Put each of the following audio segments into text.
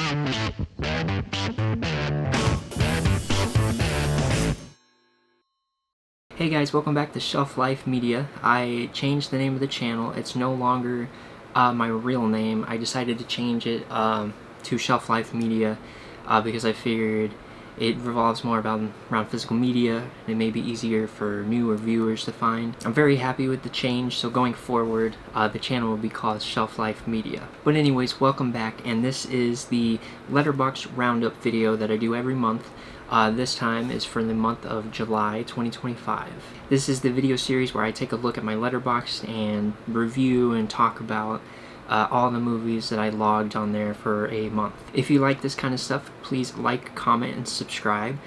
Hey guys, welcome back to Shelf Life Media. I changed the name of the channel. It's no longer my real name. I decided to change it to Shelf Life Media because I figured it revolves more around physical media, and it may be easier for newer viewers to find. I'm very happy with the change, so going forward, the channel will be called Shelf Life Media. But anyways, welcome back, and this is the Letterboxd Roundup video that I do every month. This time is for the month of July 2025. This is the video series where I take a look at my Letterboxd and review and talk about all the movies that I logged on there for a month. If you like this kind of stuff, please like, comment, and subscribe.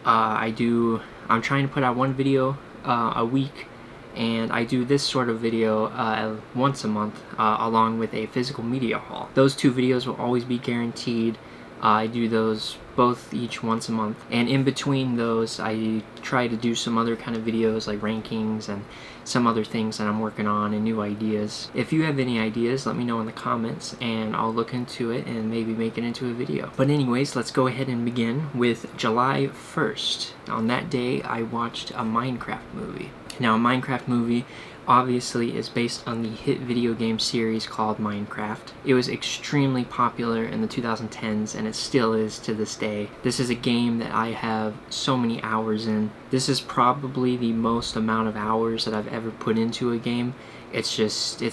I'm trying to put out one video a week, and I do this sort of video once a month along with a physical media haul. Those two videos will always be guaranteed. I do those both each once a month, and in between those I try to do some other kind of videos like rankings and some other things that I'm working on and new ideas. If you have any ideas, let me know in the comments and I'll look into it and maybe make it into a video. But anyways, let's go ahead and begin with July 1st. On that day I watched a Minecraft movie. Now, a Minecraft movie obviously is based on the hit video game series called Minecraft. It was extremely popular in the 2010s, and it still is to this day. This is a game that I have so many hours in. This is probably the most amount of hours that I've ever put into a game. It's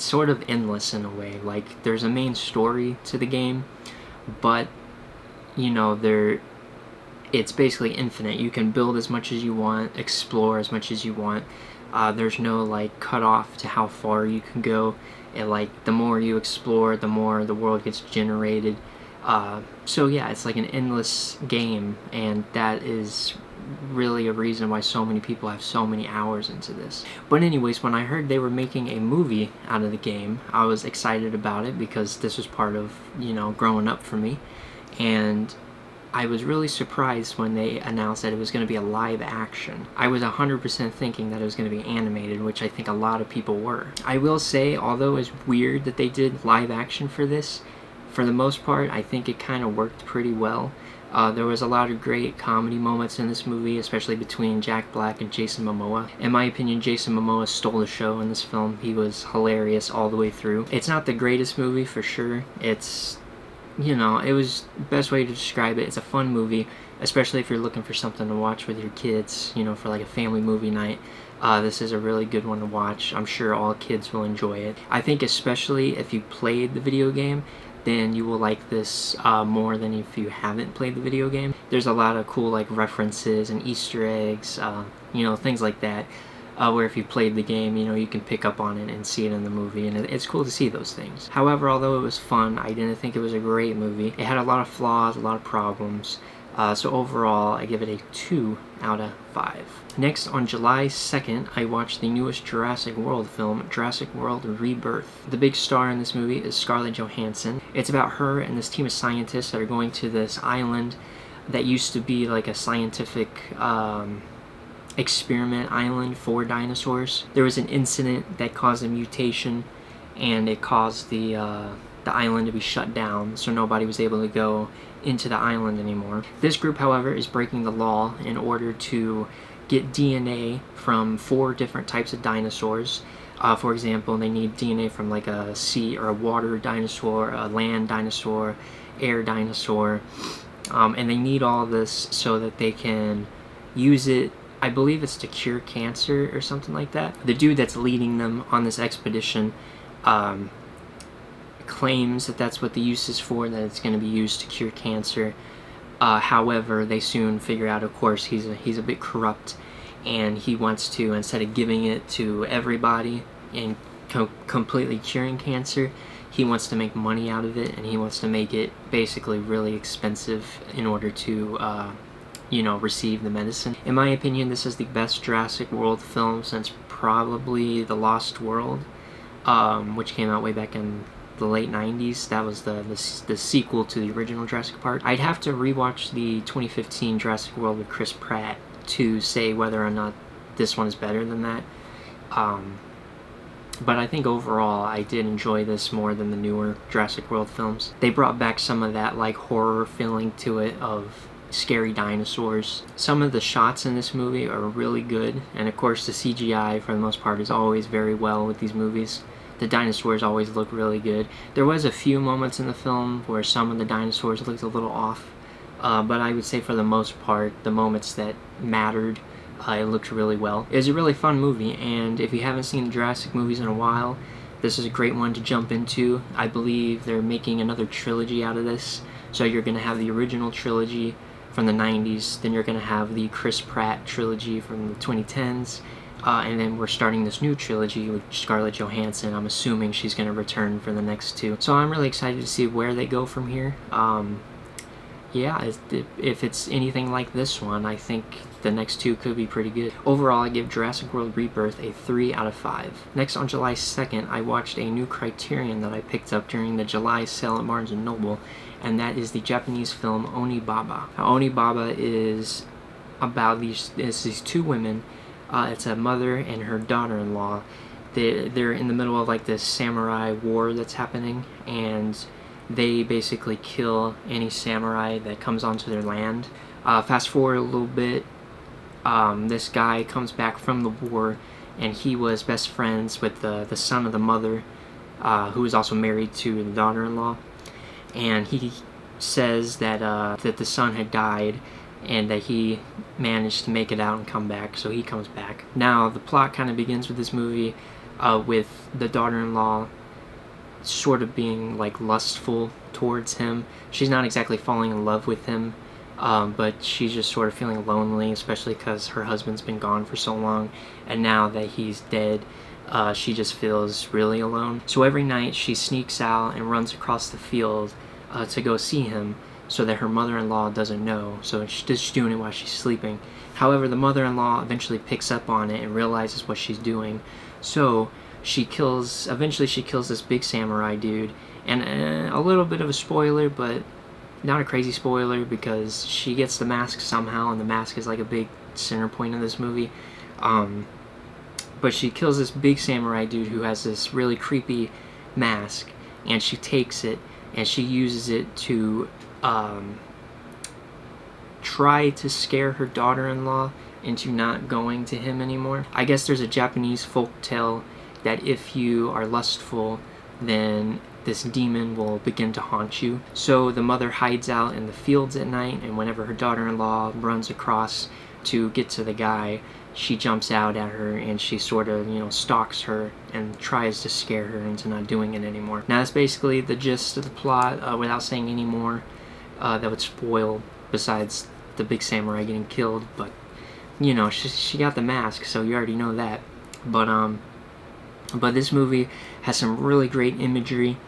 sort of endless in a way. Like, there's a main story to the game, but you know, it's basically infinite. You can build as much as you want, explore as much as you want. There's no like cutoff to how far you can go, and like the more you explore, the more the world gets generated. So yeah, it's like an endless game, and that is really a reason why so many people have so many hours into this. But anyways, when I heard they were making a movie out of the game, I was excited about it because this was part of, you know, growing up for me, and I was really surprised when they announced that it was going to be a live action. I was 100% thinking that it was going to be animated, which I think a lot of people were. I will say, although it's weird that they did live action for this, for the most part, I think it kind of worked pretty well. There was a lot of great comedy moments in this movie, especially between Jack Black and Jason Momoa. In my opinion, Jason Momoa stole the show in this film. He was hilarious all the way through. It's not the greatest movie for sure. You know, it was the best way to describe it. It's a fun movie, especially if you're looking for something to watch with your kids, you know, for like a family movie night. This is a really good one to watch. I'm sure all kids will enjoy it. I think especially if you played the video game, then you will like this more than if you haven't played the video game. There's a lot of cool like references and Easter eggs, you know, things like that. Where if you played the game, you know, you can pick up on it and see it in the movie, and it's cool to see those things. However, although it was fun, I didn't think it was a great movie. It had a lot of flaws, a lot of problems, so overall, I give it a 2 out of 5. Next, on July 2nd, I watched the newest Jurassic World film, Jurassic World Rebirth. The big star in this movie is Scarlett Johansson. It's about her and this team of scientists that are going to this island that used to be like a scientific experiment island for dinosaurs. There was an incident that caused a mutation, and it caused the island to be shut down, so nobody was able to go into the island anymore. This group, however, is breaking the law in order to get DNA from 4 different types of dinosaurs. For example, they need DNA from like a sea or a water dinosaur, a land dinosaur, air dinosaur, and they need all this so that they can use it. I believe it's to cure cancer or something like that. The dude that's leading them on this expedition claims that that's what the use is for, that it's going to be used to cure cancer. However, they soon figure out, of course, he's a bit corrupt, and he wants to, instead of giving it to everybody and completely curing cancer, he wants to make money out of it, and he wants to make it basically really expensive in order to you know, receive the medicine. In my opinion, this is the best Jurassic World film since probably The Lost World, which came out way back in the late 90s. That was the sequel to the original Jurassic Park. I'd have to rewatch the 2015 Jurassic World with Chris Pratt to say whether or not this one is better than that. But I think overall I did enjoy this more than the newer Jurassic World films. They brought back some of that like horror feeling to it of scary dinosaurs. Some of the shots in this movie are really good, and of course the CGI for the most part is always very well with these movies. The dinosaurs always look really good. There was a few moments in the film where some of the dinosaurs looked a little off, but I would say for the most part, the moments that mattered, it looked really well. It was a really fun movie, and if you haven't seen the Jurassic movies in a while, this is a great one to jump into. I believe they're making another trilogy out of this, so you're going to have the original trilogy from the 90s, then you're going to have the Chris Pratt trilogy from the 2010s, and then we're starting this new trilogy with Scarlett Johansson. I'm assuming she's going to return for the next two. So I'm really excited to see where they go from here. Yeah, if it's anything like this one, I think the next two could be pretty good. Overall, I give Jurassic World Rebirth a 3 out of 5. Next, on July 2nd, I watched a new Criterion that I picked up during the July sale at Barnes & Noble, and that is the Japanese film Onibaba. Now, Onibaba is about these two women. It's a mother and her daughter-in-law. They're in the middle of like this samurai war that's happening, and they basically kill any samurai that comes onto their land. Fast forward a little bit, this guy comes back from the war, and he was best friends with the son of the mother, who is also married to the daughter-in-law. And he says that that the son had died, and that he managed to make it out and come back, so he comes back. Now, the plot kind of begins with this movie with the daughter-in-law sort of being like lustful towards him. She's not exactly falling in love with him, but she's just sort of feeling lonely, especially because her husband's been gone for so long, and now that he's dead, she just feels really alone. So every night she sneaks out and runs across the field to go see him, so that her mother-in-law doesn't know. So she's doing it while she's sleeping. However, the mother-in-law eventually picks up on it and realizes what she's doing. So eventually she kills this big samurai dude. And a little bit of a spoiler, but not a crazy spoiler, because she gets the mask somehow, and the mask is like a big center point in this movie. But she kills this big samurai dude who has this really creepy mask, and she takes it and she uses it to try to scare her daughter-in-law into not going to him anymore. I guess there's a Japanese folk tale that if you are lustful, then this demon will begin to haunt you. So the mother hides out in the fields at night, and whenever her daughter-in-law runs across to get to the guy, she jumps out at her and she sort of, stalks her and tries to scare her into not doing it anymore. Now that's basically the gist of the plot, without saying any more that would spoil, besides the big samurai getting killed. But she got the mask, so you already know that. But this movie has some really great imagery,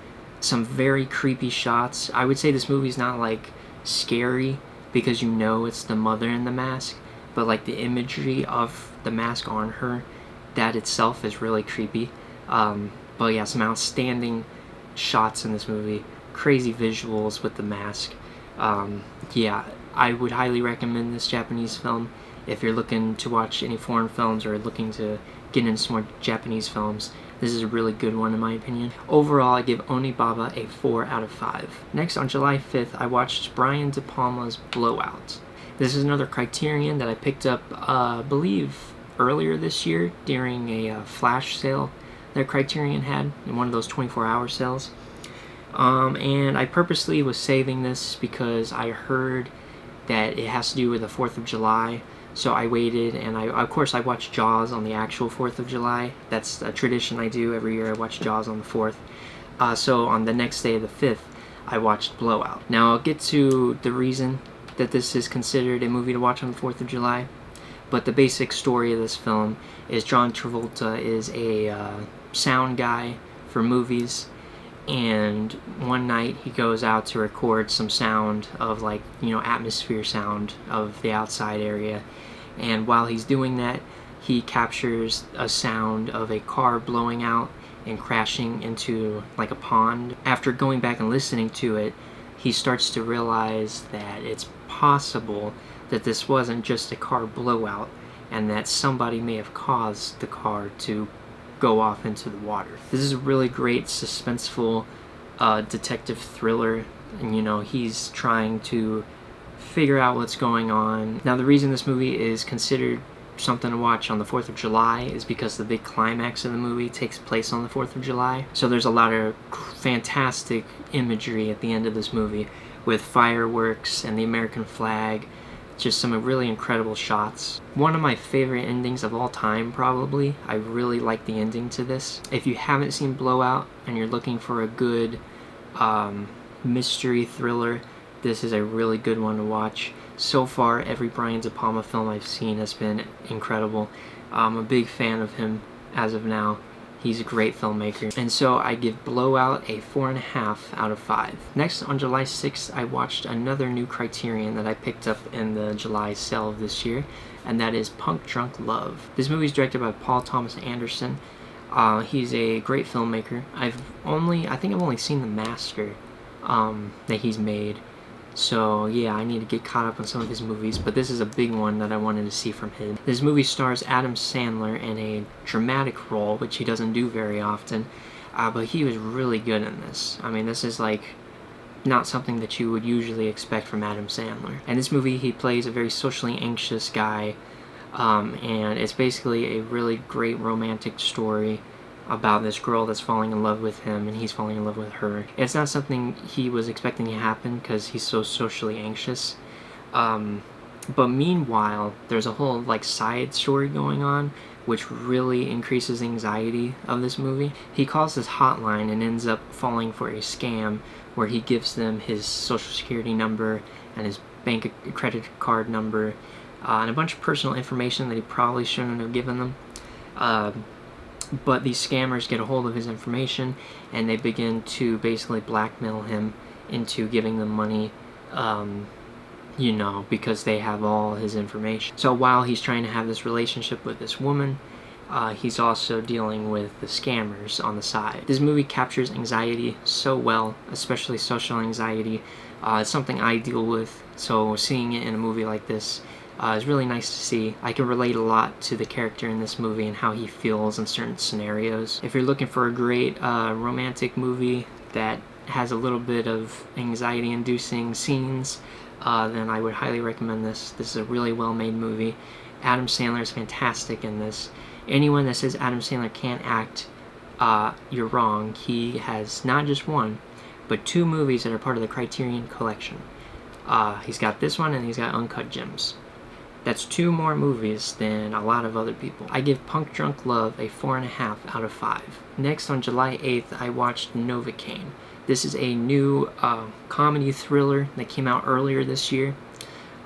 some very creepy shots. I would say this movie's not like scary because it's the mother in the mask, but like the imagery of the mask on her, that itself is really creepy. But yeah, some outstanding shots in this movie, crazy visuals with the mask. Yeah, I would highly recommend this Japanese film if you're looking to watch any foreign films or looking to get into some more Japanese films. This is a really good one in my opinion. Overall, I give Onibaba a 4 out of 5. Next, on July 5th, I watched Brian De Palma's Blowout. This is another Criterion that I picked up, I believe, earlier this year during a flash sale that Criterion had, in one of those 24-hour sales. And I purposely was saving this because I heard that it has to do with the 4th of July. So I waited, and of course I watched Jaws on the actual 4th of July. That's a tradition I do every year. I watch Jaws on the 4th. So on the next day, the 5th, I watched Blowout. Now I'll get to the reason that this is considered a movie to watch on the 4th of July. But the basic story of this film is John Travolta is a sound guy for movies. And one night he goes out to record some sound of atmosphere sound of the outside area. And while he's doing that, he captures a sound of a car blowing out and crashing into like a pond. After going back and listening to it, he starts to realize that it's possible that this wasn't just a car blowout, and that somebody may have caused the car to go off into the water. This is a really great suspenseful detective thriller, and you know, he's trying to figure out what's going on. Now, the reason this movie is considered something to watch on the 4th of July is because the big climax of the movie takes place on the 4th of July. So there's a lot of fantastic imagery at the end of this movie with fireworks and the American flag. Just some really incredible shots. One of my favorite endings of all time, probably. I really like the ending to this. If you haven't seen Blowout and you're looking for a good mystery thriller, this is a really good one to watch. So far, every Brian De Palma film I've seen has been incredible. I'm a big fan of him as of now. He's a great filmmaker. And so I give Blowout a 4.5 out of 5. Next, on July 6th, I watched another new Criterion that I picked up in the July sale of this year, and that is Punk Drunk Love. This movie is directed by Paul Thomas Anderson. He's a great filmmaker. I think I've only seen The Master that he's made. So yeah, I need to get caught up on some of his movies, but this is a big one that I wanted to see from him. This movie stars Adam Sandler in a dramatic role, which he doesn't do very often, but he was really good in this. I mean, this is like not something that you would usually expect from Adam Sandler. In this movie, he plays a very socially anxious guy, and it's basically a really great romantic story about this girl that's falling in love with him and he's falling in love with her. It's not something he was expecting to happen because he's so socially anxious. But meanwhile, there's a whole like side story going on which really increases the anxiety of this movie. He calls this hotline and ends up falling for a scam where he gives them his social security number and his bank credit card number and a bunch of personal information that he probably shouldn't have given them. But these scammers get a hold of his information and they begin to basically blackmail him into giving them money, you know, because they have all his information. So while he's trying to have this relationship with this woman, he's also dealing with the scammers on the side. This movie captures anxiety so well, especially social anxiety. It's something I deal with, so seeing it in a movie like this is really nice to see. I can relate a lot to the character in this movie and how he feels in certain scenarios. If you're looking for a great romantic movie that has a little bit of anxiety-inducing scenes, then I would highly recommend this. This is a really well-made movie. Adam Sandler is fantastic in this. Anyone that says Adam Sandler can't act, you're wrong. He has not just one, but 2 movies that are part of the Criterion Collection. He's got this one and he's got Uncut Gems. That's 2 more movies than a lot of other people. I give Punk Drunk Love a 4.5 out of 5. Next, on July 8th, I watched Novocaine. This is a new comedy thriller that came out earlier this year.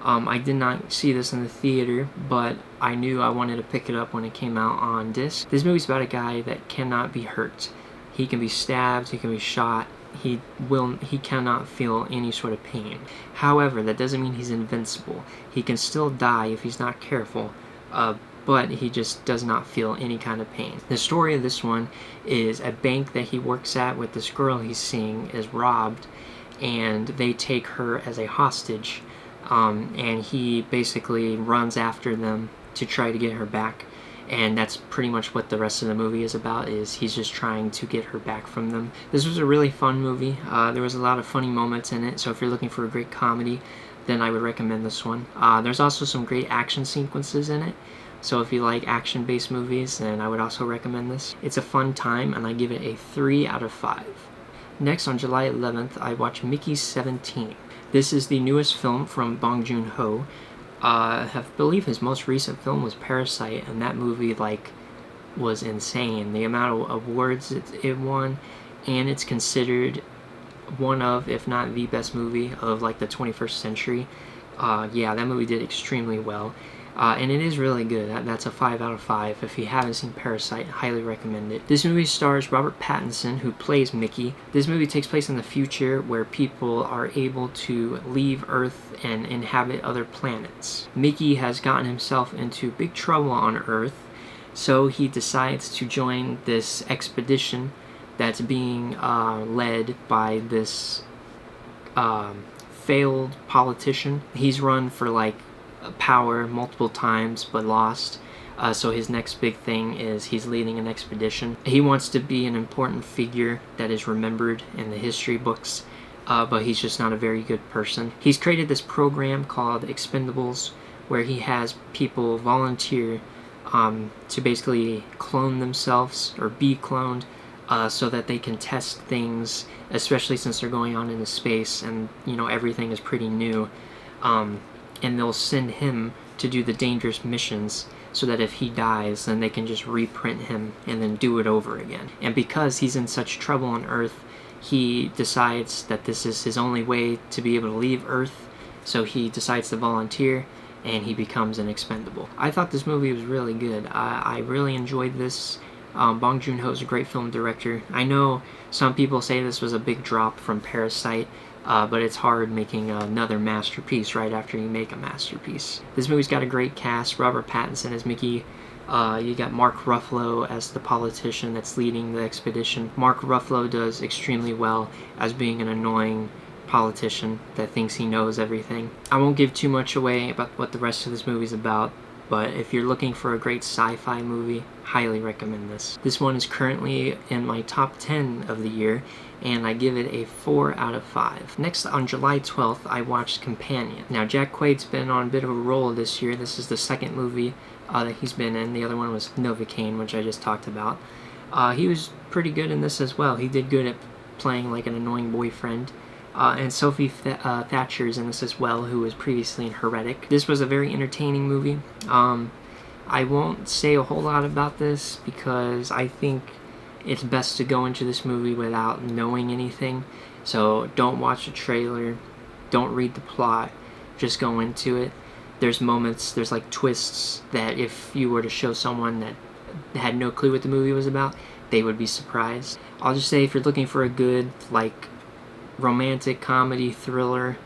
I did not see this in the theater, but I knew I wanted to pick it up when it came out on disc. This movie's about a guy that cannot be hurt. He can be stabbed, he can be shot, he cannot feel any sort of pain. However, that doesn't mean he's invincible. He can still die if he's not careful, but he just does not feel any kind of pain. The story of this one is a bank that he works at with this girl he's seeing is robbed, and they take her as a hostage, and he basically runs after them to try to get her back. And that's pretty much what the rest of the movie is about, is he's just trying to get her back from them. This was a really fun movie. There was a lot of funny moments in it, so if you're looking for a great comedy, then I would recommend this one. There's also some great action sequences in it, so if you like action-based movies, then I would also recommend this. It's a fun time, and I give it a 3 out of 5. Next, on July 11th, I watched Mickey's 17. This is the newest film from Bong Joon-ho. I believe his most recent film was Parasite, and that movie was insane. The amount of awards it won, and it's considered one of, if not the best movie of the 21st century. Yeah, that movie did extremely well. And it is really good. That's a 5 out of 5. If you haven't seen Parasite, highly recommend it. This movie stars Robert Pattinson, who plays Mickey. This movie takes place in the future where people are able to leave Earth and inhabit other planets. Mickey has gotten himself into big trouble on Earth, so he decides to join this expedition that's being led by this failed politician. He's run for power multiple times but lost. So his next big thing is he's leading an expedition. He wants to be an important figure that is remembered in the history books, but he's just not a very good person. He's created this program called Expendables, where he has people volunteer to basically clone themselves or be cloned, so that they can test things, especially since they're going on into space and everything is pretty new. And they'll send him to do the dangerous missions, so that if he dies, then they can just reprint him and then do it over again. And because he's in such trouble on Earth, he decides that this is his only way to be able to leave Earth, so he decides to volunteer, and he becomes an expendable. I thought this movie was really good. I really enjoyed this. Bong Joon-ho is a great film director. I know some people say this was a big drop from Parasite, but it's hard making another masterpiece right after you make a masterpiece. This movie's got a great cast. Robert Pattinson as Mickey. You got Mark Ruffalo as the politician that's leading the expedition. Mark Ruffalo does extremely well as being an annoying politician that thinks he knows everything. I won't give too much away about what the rest of this movie's about, but if you're looking for a great sci-fi movie, highly recommend this. This one is currently in my top 10 of the year, and I give it a 4 out of 5. Next, on July 12th, I watched Companion. Now, Jack Quaid's been on a bit of a roll this year. This is the second movie that he's been in. The other one was Novocaine, which I just talked about. He was pretty good in this as well. He did good at playing like an annoying boyfriend. And Sophie Thatcher is in this as well, who was previously in Heretic. This was a very entertaining movie. I won't say a whole lot about this because I think it's best to go into this movie without knowing anything. So don't watch the trailer, don't read the plot, just go into it. There's moments, there's like twists that if you were to show someone that had no clue what the movie was about, they would be surprised. I'll just say if you're looking for a good like romantic comedy thriller,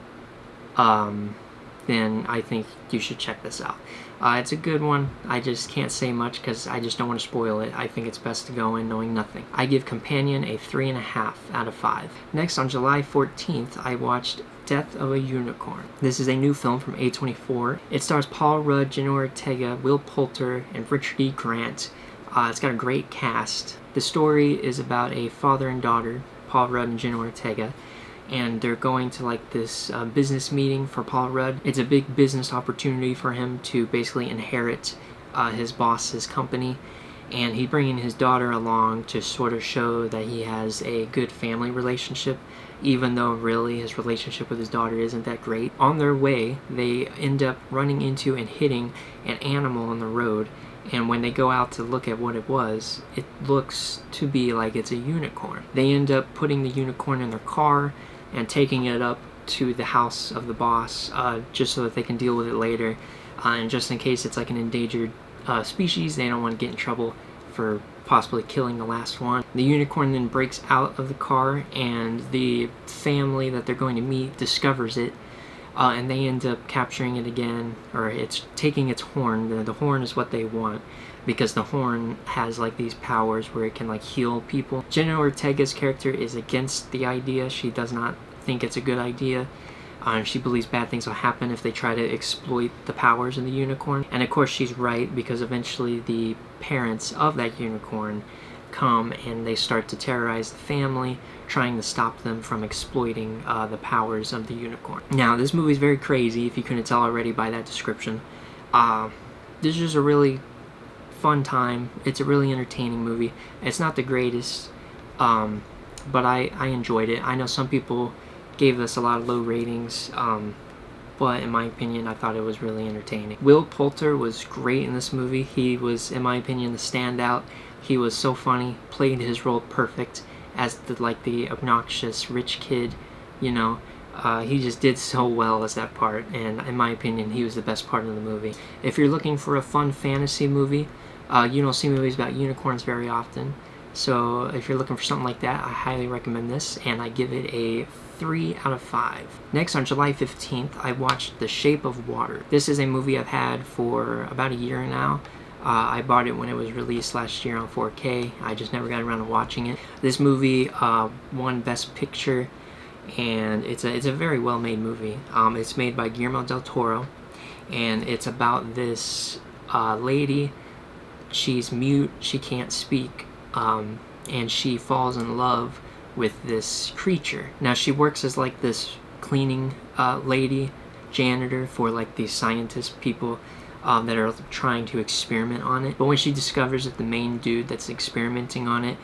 then I think you should check this out. It's a good one. I just can't say much because I just don't want to spoil it. I think it's best to go in knowing nothing. I give Companion a 3.5 out of 5. Next, on July 14th, I watched Death of a Unicorn. This is a new film from A24. It stars Paul Rudd, Jenna Ortega, Will Poulter, and Richard E. Grant. It's got a great cast. The story is about a father and daughter, Paul Rudd and Jenna Ortega, and they're going to like this business meeting for Paul Rudd. It's a big business opportunity for him to basically inherit his boss's company, and he's bringing his daughter along to sort of show that he has a good family relationship, even though really his relationship with his daughter isn't that great. On their way, they end up running into and hitting an animal on the road, and when they go out to look at what it was, it looks to be like it's a unicorn. They end up putting the unicorn in their car and taking it up to the house of the boss, just so that they can deal with it later, and just in case it's like an endangered species, they don't want to get in trouble for possibly killing the last one. The unicorn then breaks out of the car, and the family that they're going to meet discovers it, and they end up capturing it again, or it's taking its horn. The horn is what they want, because the horn has like these powers where it can like heal people. Jenna Ortega's character is against the idea. She does not think it's a good idea. She believes bad things will happen if they try to exploit the powers of the unicorn. And of course she's right, because eventually the parents of that unicorn come and they start to terrorize the family, trying to stop them from exploiting the powers of the unicorn. Now, this movie is very crazy, if you couldn't tell already by that description. This is just a really fun time. It's a really entertaining movie. It's not the greatest, but I enjoyed it. I know some people gave us a lot of low ratings, but in my opinion, I thought it was really entertaining. Will Poulter was great in this movie. He was, in my opinion, the standout. He was so funny, played his role perfect as the obnoxious rich kid, you know. He just did so well as that part, and in my opinion, he was the best part of the movie. If you're looking for a fun fantasy movie, you don't see movies about unicorns very often, so if you're looking for something like that, I highly recommend this, and I give it a 3 out of 5. Next, on July 15th, I watched The Shape of Water. This is a movie I've had for about a year now. I bought it when it was released last year on 4K. I just never got around to watching it. This movie won Best Picture, and it's a very well made movie. It's made by Guillermo del Toro, and it's about this lady she's mute, she can't speak, and she falls in love with this creature. Now she works as like this cleaning lady, janitor for like these scientist people that are trying to experiment on it. But when she discovers that the main dude that's experimenting on it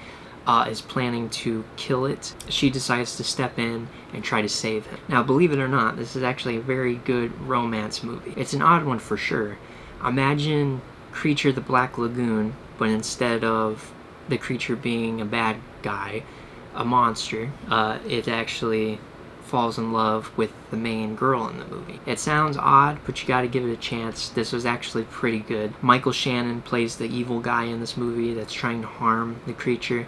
is planning to kill it, she decides to step in and try to save him. Now, believe it or not, this is actually a very good romance movie. It's an odd one for sure. Imagine Creature the Black Lagoon, but instead of the creature being a bad guy, a monster, it actually falls in love with the main girl in the movie. It sounds odd, but you gotta give it a chance. This was actually pretty good. Michael Shannon plays the evil guy in this movie that's trying to harm the creature.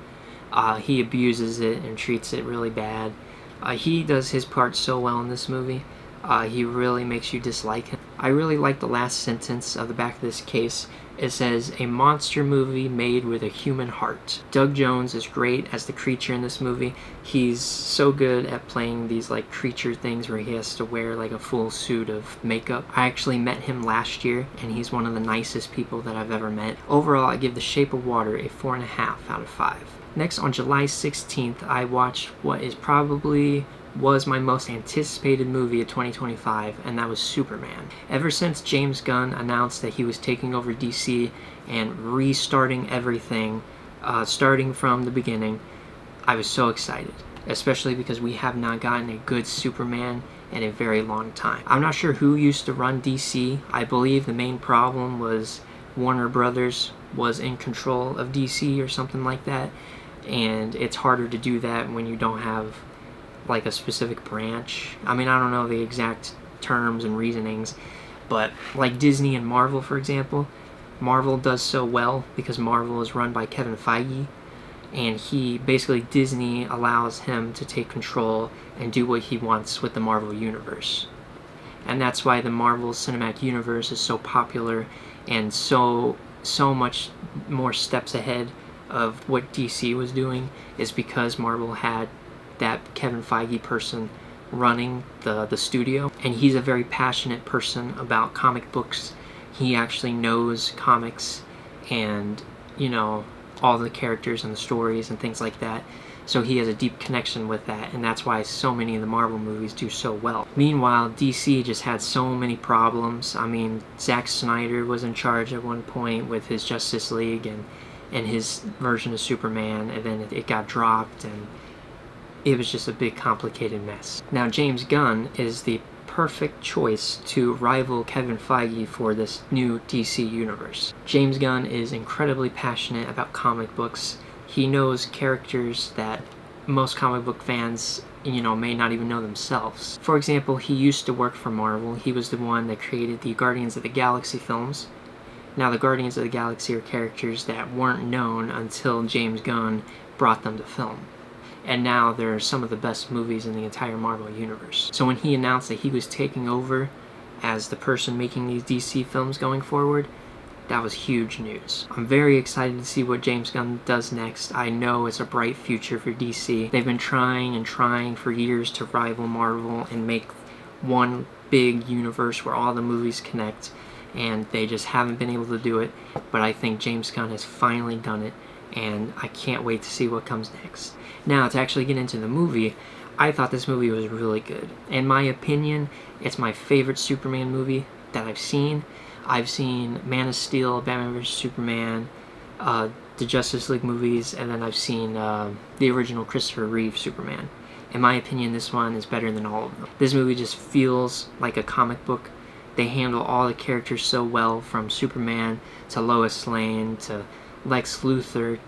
He abuses it and treats it really bad. He does his part so well in this movie. He really makes you dislike him. I really like the last sentence of the back of this case. It says, "A monster movie made with a human heart." Doug Jones is great as the creature in this movie. He's so good at playing these like creature things where he has to wear like a full suit of makeup. I actually met him last year, and he's one of the nicest people that I've ever met. Overall, I give The Shape of Water a 4.5 out of 5. Next, on July 16th, I watched what is probably was my most anticipated movie of 2025, and that was Superman. Ever since James Gunn announced that he was taking over DC and restarting everything, starting from the beginning, I was so excited, especially because we have not gotten a good Superman in a very long time. I'm not sure who used to run DC. I believe the main problem was Warner Brothers was in control of DC or something like that, and it's harder to do that when you don't have like a specific branch. I mean, I don't know the exact terms and reasonings, but like Disney and Marvel, for example, Marvel does so well because Marvel is run by Kevin Feige, and Disney allows him to take control and do what he wants with the Marvel Universe. And that's why the Marvel Cinematic Universe is so popular and so much more steps ahead of what DC was doing, is because Marvel had that Kevin Feige person running the studio, and he's a very passionate person about comic books. He actually knows comics and, you know, all the characters and the stories and things like that. So he has a deep connection with that, and that's why so many of the Marvel movies do so well. Meanwhile, DC just had so many problems. I mean, Zack Snyder was in charge at one point with his Justice League and his version of Superman, and then it got dropped, and it was just a big complicated mess. Now, James Gunn is the perfect choice to rival Kevin Feige for this new DC universe. James Gunn is incredibly passionate about comic books. He knows characters that most comic book fans, you know, may not even know themselves. For example, he used to work for Marvel. He was the one that created the Guardians of the Galaxy films. Now, the Guardians of the Galaxy are characters that weren't known until James Gunn brought them to film. And now they're some of the best movies in the entire Marvel universe. So when he announced that he was taking over as the person making these DC films going forward, that was huge news. I'm very excited to see what James Gunn does next. I know it's a bright future for DC. They've been trying and trying for years to rival Marvel and make one big universe where all the movies connect, and they just haven't been able to do it. But I think James Gunn has finally done it, and I can't wait to see what comes next. Now, to actually get into the movie, I thought this movie was really good. In my opinion, it's my favorite Superman movie that I've seen. I've seen Man of Steel, Batman vs. Superman, the Justice League movies, and then I've seen the original Christopher Reeve Superman. In my opinion, this one is better than all of them. This movie just feels like a comic book. They handle all the characters so well, from Superman to Lois Lane to Lex Luthor,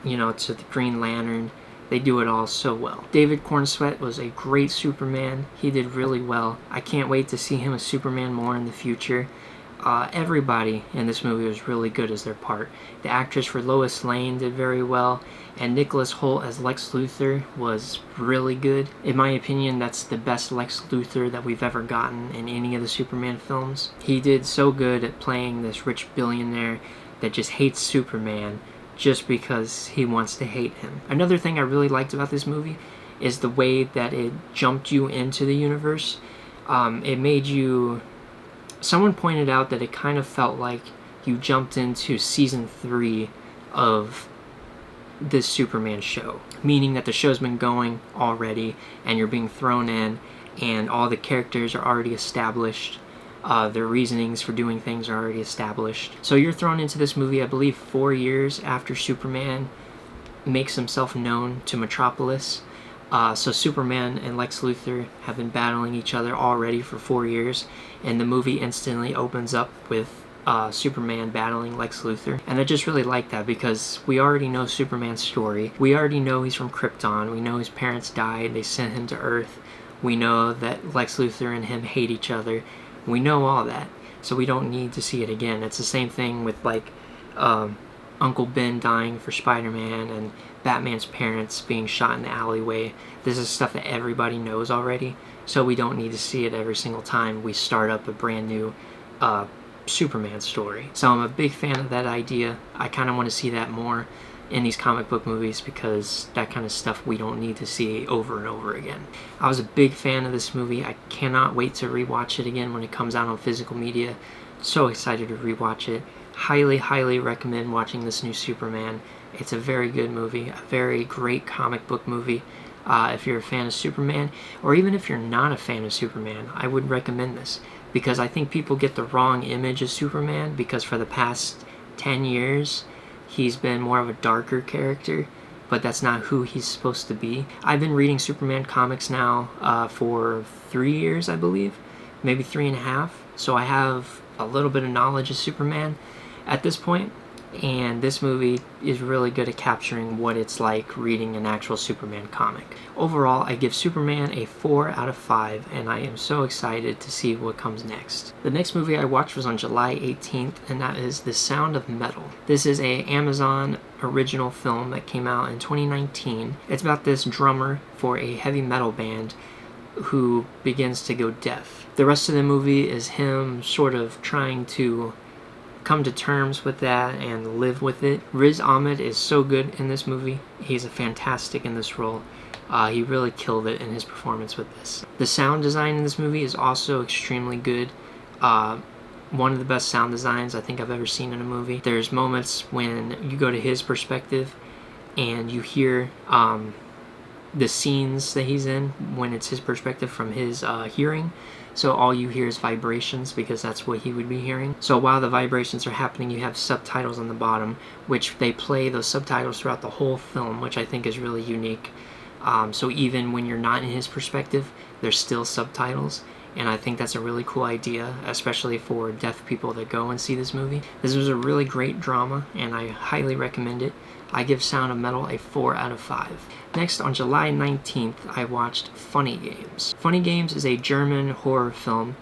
you know, to the Green Lantern. They do it all so well. David Cornsweet was a great Superman. He did really well. I can't wait to see him as Superman more in the future. Everybody in this movie was really good as their part. The actress for Lois Lane did very well, and Nicholas Hoult as Lex Luthor was really good. In my opinion, that's the best Lex Luthor that we've ever gotten in any of the Superman films. He did so good at playing this rich billionaire that just hates Superman just because he wants to hate him. Another thing I really liked about this movie is the way that it jumped you into the universe. It made you... Someone pointed out that it kind of felt like you jumped into season 3 of this Superman show, meaning that the show's been going already and you're being thrown in and all the characters are already established. Their reasonings for doing things are already established. So you're thrown into this movie, I believe, 4 years after Superman makes himself known to Metropolis. So Superman and Lex Luthor have been battling each other already for 4 years, and the movie instantly opens up with Superman battling Lex Luthor. And I just really like that because we already know Superman's story. We already know he's from Krypton. We know his parents died. They sent him to Earth. We know that Lex Luthor and him hate each other. We know all that. So we don't need to see it again. It's the same thing with like Uncle Ben dying for Spider-Man and Batman's parents being shot in the alleyway. This is stuff that everybody knows already. So we don't need to see it every single time we start up a brand new Superman story. So I'm a big fan of that idea. I kind of want to see that more in these comic book movies because that kind of stuff we don't need to see over and over again. I was a big fan of this movie. I cannot wait to rewatch it again when it comes out on physical media. So excited to rewatch it. Highly recommend watching this new Superman. It's a very good movie, a very great comic book movie. If you're a fan of Superman, or even if you're not a fan of Superman, I would recommend this because I think people get the wrong image of Superman because for the past 10 years he's been more of a darker character, but that's not who he's supposed to be. I've been reading Superman comics now for 3 years, I believe, maybe 3.5, so I have a little bit of knowledge of Superman at this point, and this movie is really good at capturing what it's like reading an actual Superman comic. Overall, I give Superman a 4 out of 5, and I am so excited to see what comes next. The next movie I watched was on July 18th, and that is The Sound of Metal. This is an Amazon original film that came out in 2019. It's about this drummer for a heavy metal band who begins to go deaf. The rest of the movie is him sort of trying to come to terms with that and live with it. Riz Ahmed is so good in this movie. He's fantastic in this role. He really killed it in his performance with this. The sound design in this movie is also extremely good. One of the best sound designs I think I've ever seen in a movie. There's moments when you go to his perspective and you hear the scenes that he's in when it's his perspective from his hearing. So all you hear is vibrations because that's what he would be hearing. So while the vibrations are happening, you have subtitles on the bottom, which they play those subtitles throughout the whole film, which I think is really unique. So even when you're not in his perspective, there's still subtitles. And I think that's a really cool idea, especially for deaf people that go and see this movie. This was a really great drama, and I highly recommend it. I give Sound of Metal a 4 out of 5. Next, on July 19th, I watched Funny Games. Funny Games is a German horror film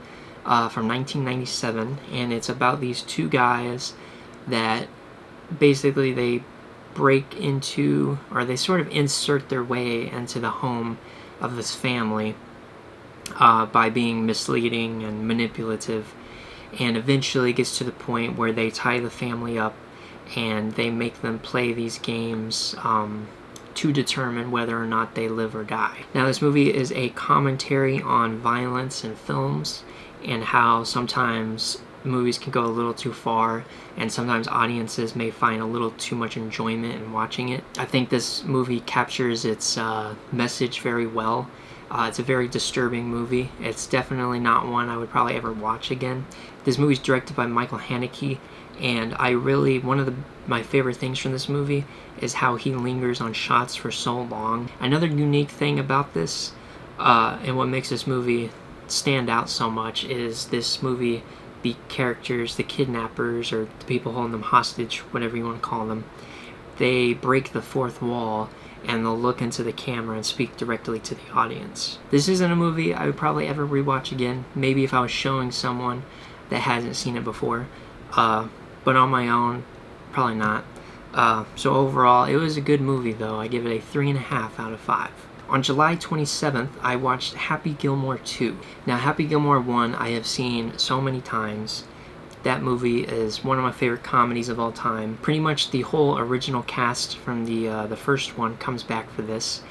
from 1997, and it's about these two guys that basically they break into, or they sort of insert their way into the home of this family by being misleading and manipulative, and eventually gets to the point where they tie the family up and they make them play these games to determine whether or not they live or die. Now, this movie is a commentary on violence in films and how sometimes movies can go a little too far and sometimes audiences may find a little too much enjoyment in watching it. I think this movie captures its message very well. It's a very disturbing movie. It's definitely not one I would probably ever watch again. This movie is directed by Michael Haneke, and one of my favorite things from this movie is how he lingers on shots for so long. Another unique thing about this, and what makes this movie stand out so much, is this movie, the characters, the kidnappers, or the people holding them hostage, whatever you want to call them, they break the fourth wall and they'll look into the camera and speak directly to the audience. This isn't a movie I would probably ever rewatch again. Maybe if I was showing someone that hasn't seen it before. But on my own, probably not. So overall, it was a good movie though. I give it a 3.5 out of 5. On July 27th, I watched Happy Gilmore 2. Now, Happy Gilmore 1 I have seen so many times. That movie is one of my favorite comedies of all time. Pretty much the whole original cast from the first one comes back for this,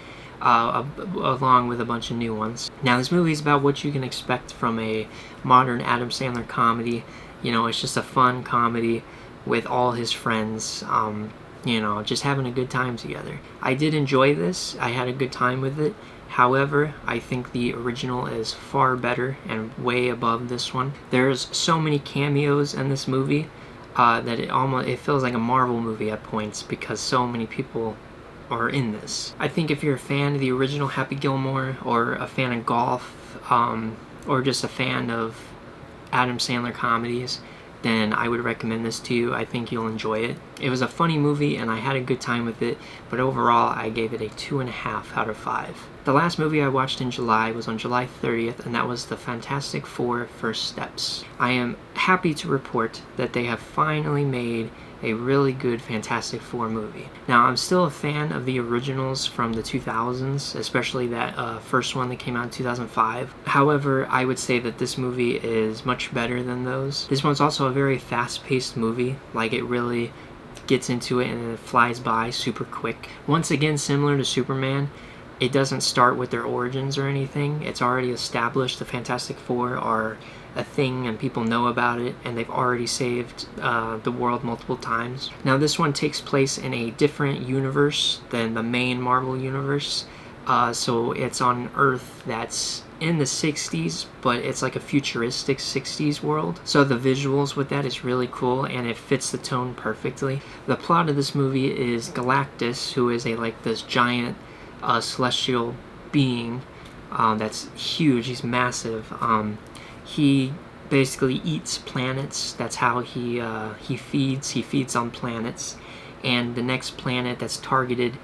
along with a bunch of new ones. Now, this movie is about what you can expect from a modern Adam Sandler comedy. You know, it's just a fun comedy with all his friends, you know, just having a good time together. I did enjoy this. I had a good time with it. However, I think the original is far better and way above this one. There's so many cameos in this movie that it feels like a Marvel movie at points because so many people are in this. I think if you're a fan of the original Happy Gilmore, or a fan of golf, or just a fan of Adam Sandler comedies, then I would recommend this to you. I think you'll enjoy it. It was a funny movie and I had a good time with it, but overall I gave it a 2.5 out of 5. The last movie I watched in July was on July 30th, and that was the Fantastic Four: First Steps. I am happy to report that they have finally made a really good Fantastic Four movie. Now, I'm still a fan of the originals from the 2000s, especially that first one that came out in 2005. However, I would say that this movie is much better than those. This one's also a very fast-paced movie. Like, it really gets into it and it flies by super quick. Once again, similar to Superman, it doesn't start with their origins or anything. It's already established the Fantastic Four are a thing and people know about it, and they've already saved the world multiple times. Now, this one takes place in a different universe than the main Marvel universe. So it's on Earth that's in the 60s, but it's like a futuristic 60s world. So the visuals with that is really cool, and it fits the tone perfectly. The plot of this movie is Galactus, who is this giant celestial being that's huge. He's massive. He basically eats planets. That's how he feeds. He feeds on planets, and the next planet that's targeted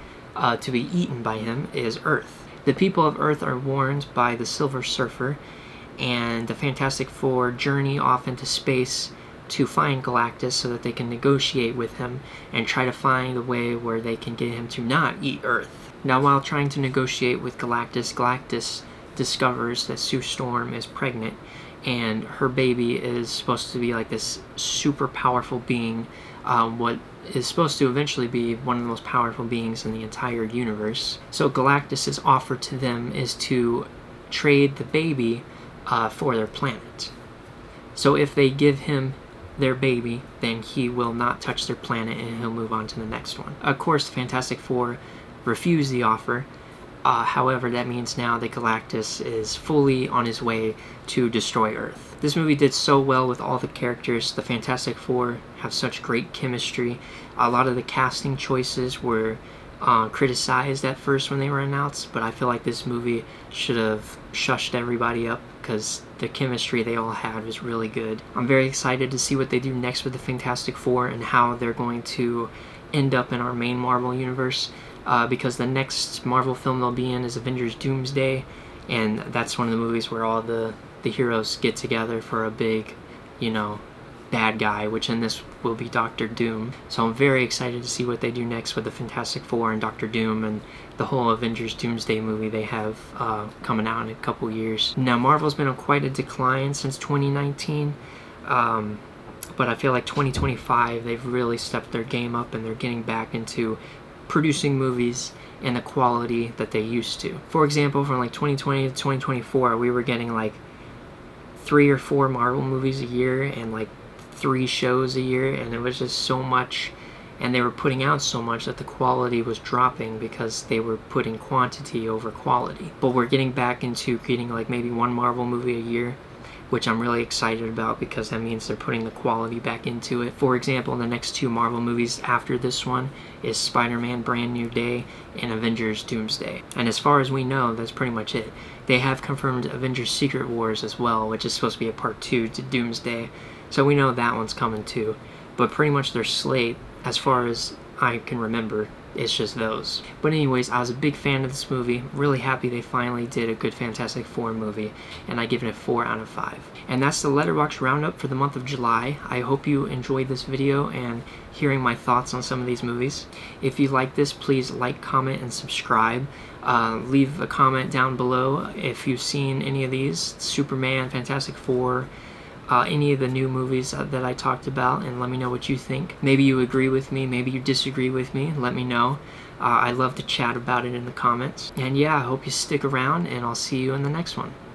to be eaten by him is Earth. The people of Earth are warned by the Silver Surfer, and the Fantastic Four journey off into space to find Galactus so that they can negotiate with him and try to find a way where they can get him to not eat Earth. Now, while trying to negotiate with Galactus, Galactus discovers that Sue Storm is pregnant, and her baby is supposed to be like this super powerful being, what is supposed to eventually be one of the most powerful beings in the entire universe. So Galactus's offer to them is to trade the baby for their planet. So if they give him their baby, then he will not touch their planet and he'll move on to the next one. Of course, the Fantastic Four refuse the offer. However, that means now that Galactus is fully on his way to destroy Earth. This movie did so well with all the characters. The Fantastic Four have such great chemistry. A lot of the casting choices were criticized at first when they were announced, but I feel like this movie should have shushed everybody up because the chemistry they all had was really good. I'm very excited to see what they do next with the Fantastic Four and how they're going to end up in our main Marvel universe. Because the next Marvel film they'll be in is Avengers Doomsday, and that's one of the movies where all the heroes get together for a big, bad guy, which in this will be Doctor Doom. So I'm very excited to see what they do next with the Fantastic Four and Doctor Doom and the whole Avengers Doomsday movie they have coming out in a couple years. Now, Marvel's been on quite a decline since 2019, but I feel like 2025 they've really stepped their game up and they're getting back into producing movies in the quality that they used to. For example, from 2020 to 2024, we were getting 3 or 4 Marvel movies a year and 3 shows a year, and it was just so much, and they were putting out so much that the quality was dropping because they were putting quantity over quality. But we're getting back into creating maybe 1 Marvel movie a year, which I'm really excited about because that means they're putting the quality back into it. For example, the next 2 Marvel movies after this one is Spider-Man Brand New Day and Avengers Doomsday. And as far as we know, that's pretty much it. They have confirmed Avengers Secret Wars as well, which is supposed to be a part 2 to Doomsday. So we know that one's coming too. But pretty much their slate, as far as I can remember, it's just those. But anyways, I was a big fan of this movie. Really happy they finally did a good Fantastic Four movie, and I give it a 4 out of 5. And that's the Letterboxd Roundup for the month of July. I hope you enjoyed this video and hearing my thoughts on some of these movies. If you like this, please like, comment, and subscribe. Leave a comment down below if you've seen any of these, Superman, Fantastic Four, any of the new movies that I talked about, and let me know what you think. Maybe you agree with me, maybe you disagree with me, let me know. I love to chat about it in the comments. And yeah, I hope you stick around, and I'll see you in the next one.